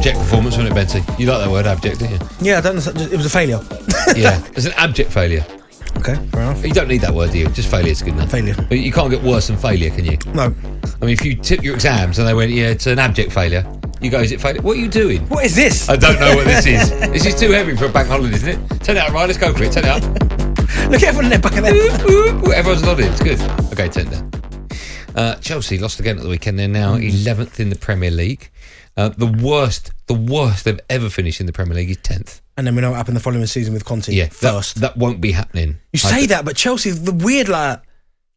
abject performance, wasn't it, Benty? You like that word, abject, didn't you? Yeah, I don't know. It was a failure. Yeah, it's an abject failure. Okay, fair enough. You don't need that word, do you? Just failure's good enough. Failure. But you can't get worse than failure, can you? No. I mean, if you took your exams and they went, yeah, it's an abject failure, you go, is it failure? What are you doing? What is this? I don't know what this is. This is too heavy for a bank holiday, isn't it? Turn it up, right? Let's go for it. Turn it up. Look at everyone in their back of their... Everyone's nodding. It's good. Okay, turn it down. Chelsea lost again at the weekend. They're now 11th in the Premier League. The worst they've ever finished in the Premier League is 10th. And then we know what happened the following season with Conte. Yeah, first. That won't be happening. You say that, but Chelsea, the weird like...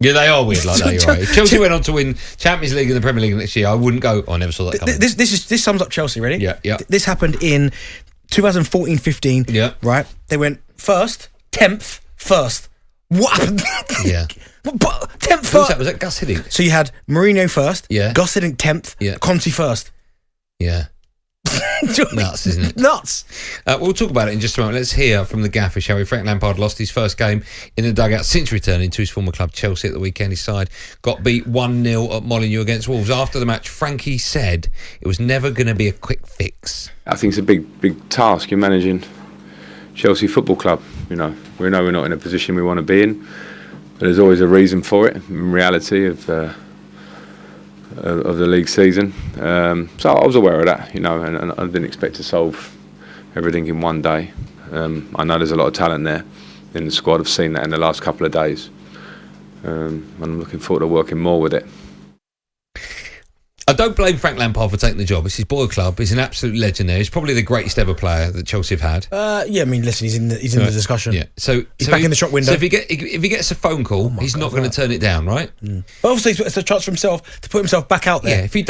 Yeah, they are weird like that, you're right. If Chelsea went on to win Champions League and the Premier League next year, I wouldn't go, I never saw that coming. This sums up Chelsea, ready? Yeah. This happened in 2014-15. Yeah. Right? They went first, 10th, first. What happened? Yeah. 10th Who's first. that? Was that Gus Hiddink? So you had Mourinho first, Yeah. Gus Hiddink 10th, Yeah. Conte first. Yeah. Nuts, isn't it? Nuts. We'll talk about it in just a moment. Let's hear from the gaffer, shall we? Frank Lampard lost his first game in the dugout since returning to his former club Chelsea at the weekend. His side got beat 1-0 at Molineux against Wolves. After the match, Frankie said it was never going to be a quick fix. I think it's a big task. You're managing Chelsea Football Club. We know we're not in a position we want to be in, but there's always a reason for it. In reality of the league season, so I was aware of that, and I didn't expect to solve everything in one day. I know there's a lot of talent there in the squad. I've seen that in the last couple of days, and I'm looking forward to working more with it. I don't blame Frank Lampard for taking the job. It's his boy club. He's an absolute legend there. He's probably the greatest ever player that Chelsea have had. Yeah, I mean, listen, he's in the discussion. Yeah, so he's back in the shop window. So if he gets a phone call, he's not going to turn it down, right? But obviously, it's a chance for himself to put himself back out there. Yeah, if he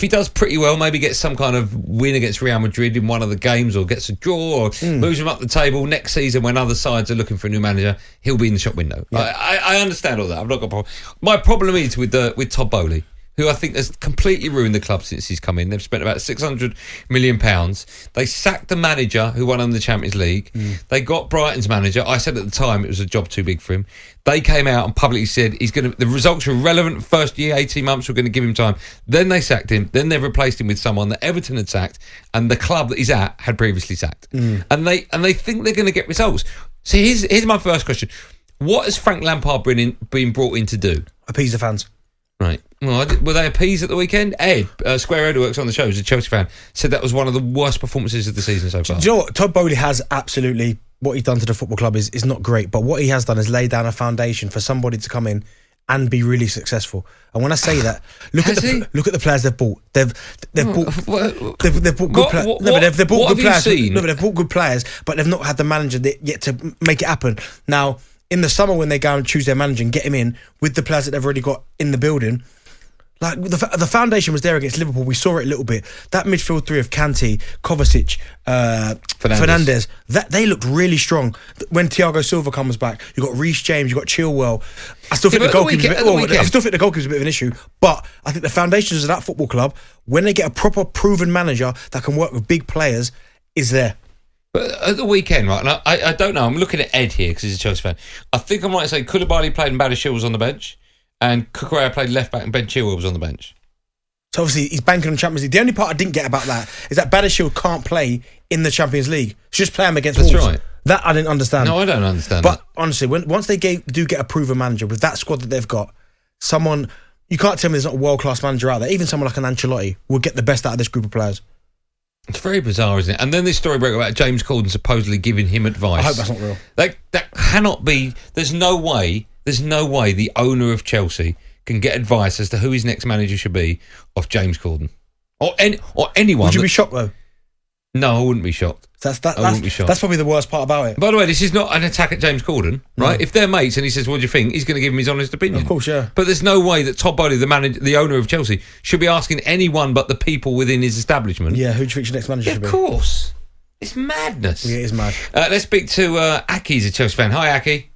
does pretty well, maybe gets some kind of win against Real Madrid in one of the games, or gets a draw, or moves him up the table next season when other sides are looking for a new manager, he'll be in the shop window. Yeah. I understand all that. I've not got a problem. My problem is with Todd Boehly, who I think has completely ruined the club since he's come in. They've spent about £600 million. They sacked the manager who won them the Champions League. They got Brighton's manager. I said at the time it was a job too big for him. They came out and publicly said the results were relevant first year, 18 months, we're going to give him time. Then they sacked him. Then they've replaced him with someone that Everton had sacked and the club that he's at had previously sacked. And they think they're going to get results. So here's my first question. What has Frank Lampard been brought in to do? Appease the fans. Right. Well, were they appeased at the weekend? Ed, Square Ed, who works on the show, who's a Chelsea fan, said that was one of the worst performances of the season so far. Do you know what? Todd Boehly has absolutely... What he's done to the football club is not great, but what he has done is lay down a foundation for somebody to come in and be really successful. And when I say that, look at the players they've bought. They've bought good players. No, but they've bought good players. No, but they've bought good players, but they've not had the manager yet to make it happen. Now, in the summer when they go and choose their manager and get him in with the players that they've already got in the building, like the foundation was there against Liverpool. We saw it a little bit. That midfield three of Kante, Kovacic, Fernandes, that they looked really strong. When Thiago Silva comes back, you got Reece James, you got Chilwell. I still think the goalkeeper's a bit of an issue, but I think the foundations of that football club, when they get a proper proven manager that can work with big players, is there. But at the weekend, right, and I don't know, I'm looking at Ed here because he's a Chelsea fan. I think I might say Koulibaly played and Badiashile was on the bench, and Cucurella played left back and Ben Chilwell was on the bench. So obviously he's banking on Champions League. The only part I didn't get about that is that Badiashile can't play in the Champions League. Just play him against Wolves. That's right. That I didn't understand. No, I don't understand. But honestly, once they do get a proven manager with that squad that they've got, someone, you can't tell me there's not a world-class manager out there. Even someone like an Ancelotti will get the best out of this group of players. It's very bizarre, isn't it? And then this story broke about James Corden supposedly giving him advice. I hope that's not real. That cannot be. There's no way the owner of Chelsea can get advice as to who his next manager should be off James Corden or anyone. Would you be shocked though? No, I wouldn't be shocked. I wouldn't be shocked. That's probably the worst part about it. By the way, this is not an attack at James Corden, right? No. If they're mates and he says, "What do you think?" he's going to give him his honest opinion. Of course, yeah. But there's no way that Todd Boehly, the owner of Chelsea, should be asking anyone but the people within his establishment. Yeah, who do you think your next manager should be? Of course, it's madness. Yeah, it is mad. Let's speak to Aki. He's a Chelsea fan. Hi, Aki.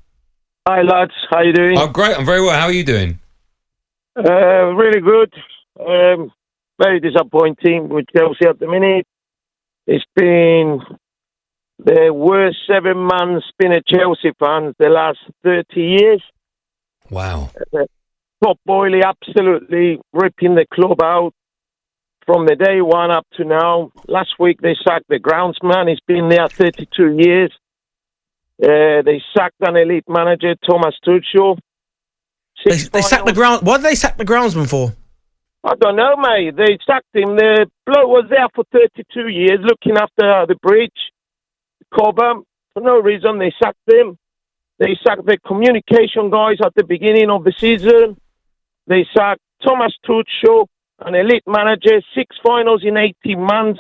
Hi, lads. How you doing? I'm great. I'm very well. How are you doing? Really good. Very disappointing with Chelsea at the minute. It's been the worst 7 months been a Chelsea fan the last 30 years. Wow. Todd Boehly absolutely ripping the club out from the day one up to now. Last week they sacked the groundsman. He's been there 32 years. They sacked an elite manager, Thomas Tuchel. They sacked the ground. What did they sack the groundsman for? I don't know, mate. They sacked him. The bloke was there for 32 years looking after the bridge, Cobham. For no reason, they sacked him. They sacked the communication guys at the beginning of the season. They sacked Thomas Tuchel, an elite manager, 6 finals in 18 months.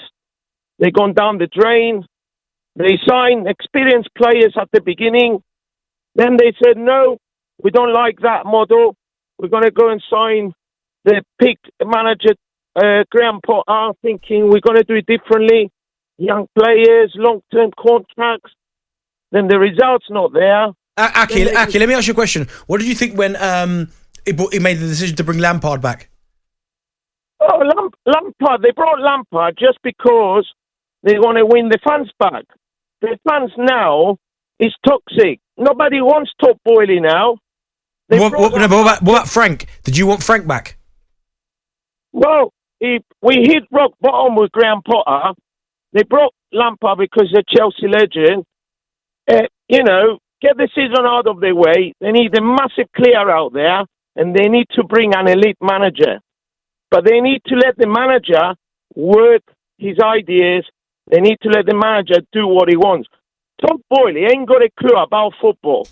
They gone down the drain. They signed experienced players at the beginning. Then they said, no, we don't like that model. We're going to go and sign the picked manager, Graeme Potter, thinking we're going to do it differently. Young players, long-term contracts. Then the results not there. Aki, let me ask you a question. What did you think when he made the decision to bring Lampard back? Oh, Lampard. They brought Lampard just because they want to win the fans back. The fans now is toxic. Nobody wants Top Boily now. What about Frank? Did you want Frank back? Well, if we hit rock bottom with Graeme Potter, they brought Lampard because they're Chelsea legend. Get the season out of the way. They need a massive clear out there, and they need to bring an elite manager. But they need to let the manager work his ideas. They need to let the manager do what he wants. Tom Boyle ain't got a clue about football.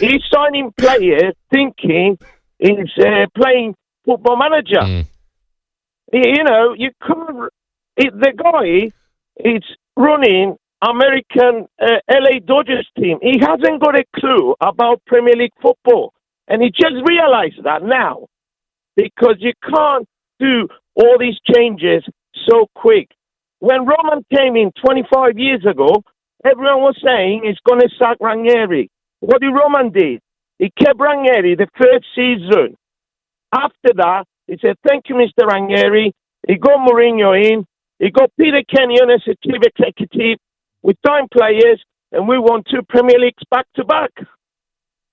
He's signing players thinking he's playing football manager. You can't... The guy is running American LA Dodgers team. He hasn't got a clue about Premier League football. And he just realized that now. Because you can't do all these changes so quick. When Roman came in 25 years ago, everyone was saying he's going to sack Ranieri. What did Roman do? He kept Ranieri the first season. After that, he said, thank you, Mr. Ranieri. He got Mourinho in. He got Peter Kenyon as a chief executive. We signed players, and we won 2 Premier Leagues back-to-back.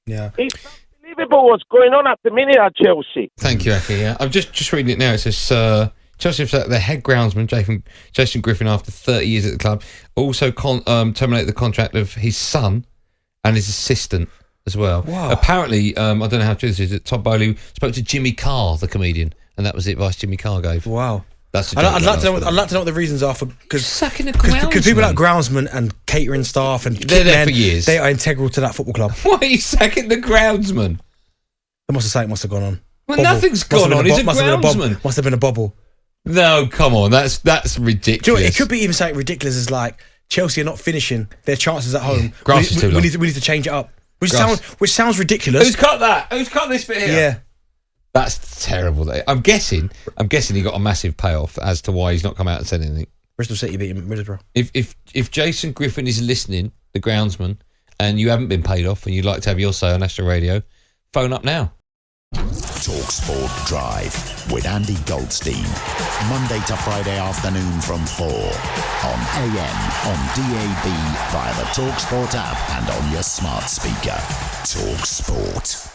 Yeah. It's unbelievable what's going on at the minute at Chelsea. Thank you, Aki. Yeah. I'm just reading it now. It says... Chelsea have sacked their head groundsman, Jason Griffin, after 30 years at the club. Also terminated the contract of his son and his assistant as well. Wow. Apparently, I don't know how true this is, that Todd Boehly spoke to Jimmy Carr, the comedian, and that was the advice Jimmy Carr gave. Wow. That's the I'd like to know what the reasons are for... Sacking the groundsman. Because people like groundsmen and catering staff and they're there for years. They are integral to that football club. Why are you sacking the groundsman? Something must have gone on. Well, nothing's gone on. He's a groundsman. Must have been a bobble. No, come on, that's ridiculous. Do you know what, it could be even something ridiculous as like Chelsea are not finishing their chances at home. Grass is too long. We need to change it up. Which sounds ridiculous. Who's cut that? Who's cut this bit here? Yeah. That's terrible. I'm guessing he got a massive payoff as to why he's not come out and said anything. Bristol City beat him at Middlesbrough. If Jason Griffin is listening, the groundsman, and you haven't been paid off and you'd like to have your say on national radio, phone up now. talkSPORT Drive with Andy Goldstein. Monday to Friday afternoon from 4 on AM, on DAB, via the talkSPORT app and on your smart speaker. talkSPORT.